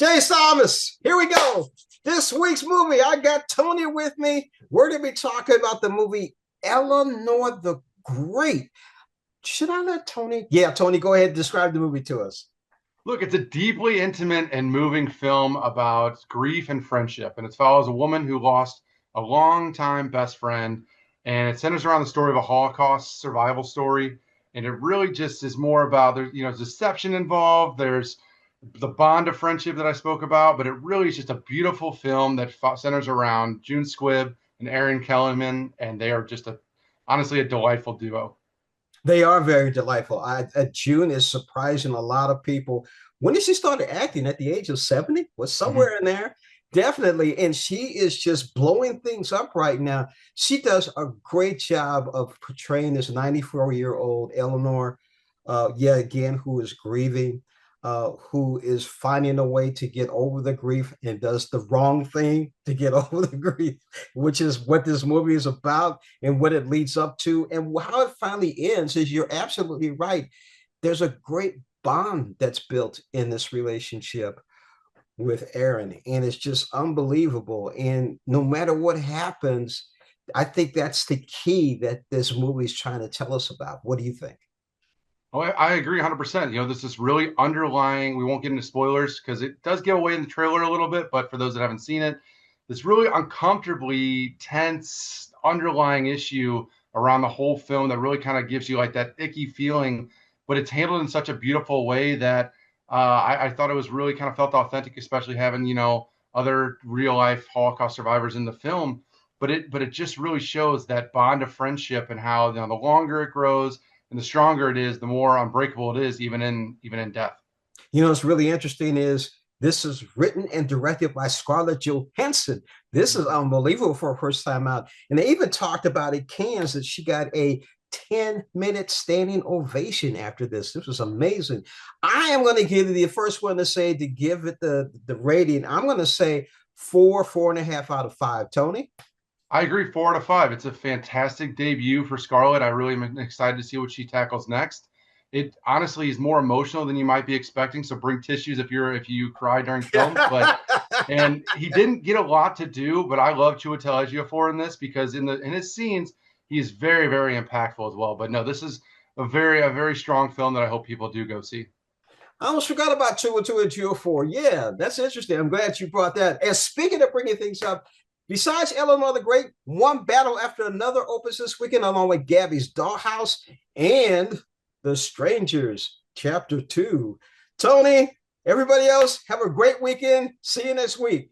Jay Thomas, here we go. This week's movie, I got Tony with me. We're going to be talking about the movie Eleanor the Great. Should I let Tony? Yeah, Tony, go ahead and describe the movie to us. Look, it's a deeply intimate and moving film about grief and friendship, and it follows a woman who lost a longtime best friend, and it centers around the story of a Holocaust survival story. And it really just is more about there's deception involved. There's the bond of friendship that I spoke about, but it really is just a beautiful film that centers around June Squibb and Aaron Kellerman, and they are just honestly a delightful duo. They are very delightful. June is surprising a lot of people. When did she start acting? At the age of 70? Was Mhm. somewhere in there. Definitely. And she is just blowing things up right now. She does a great job of portraying this 94-year-old Eleanor, yet again, who is grieving, who is finding a way to get over the grief and does the wrong thing to get over the grief, which is what this movie is about and what it leads up to. And how it finally ends is you're absolutely right. There's a great bond that's built in this relationship with Aaron, and it's just unbelievable. And no matter what happens, I think that's the key that this movie is trying to tell us about. What do you think? Oh, I agree 100%. This is really underlying. We won't get into spoilers because it does give away in the trailer a little bit, but for those that haven't seen it, this really uncomfortably tense underlying issue around the whole film that really kind of gives you like that icky feeling, but it's handled in such a beautiful way that I thought it was really kind of felt authentic, especially having, other real life Holocaust survivors in the film. But it just really shows that bond of friendship and how, the longer it grows and the stronger it is, the more unbreakable it is, even in death. What's really interesting is this is written and directed by Scarlett Johansson. This is unbelievable for a first time out. And they even talked about at Cannes that she got a 10-minute standing ovation after this. This was amazing. I am going to give you the first one to say to give it the rating. I'm going to say 4.5 out of 5. Tony? I agree, 4 out of 5. It's a fantastic debut for Scarlett. I really am excited to see what she tackles next. It honestly is more emotional than you might be expecting. So bring tissues if you cry during films. But and he didn't get a lot to do, but I love Chiwetel Ejiofor in this because in his scenes he is very very impactful as well. But no, this is a very strong film that I hope people do go see. I almost forgot about 2 and 2 and 2 or 4. Yeah, that's interesting. I'm glad you brought that. And speaking of bringing things up, besides Eleanor the Great, one battle after another opens this weekend, along with Gabby's Dollhouse and The Strangers, Chapter 2. Tony, everybody else, have a great weekend. See you next week.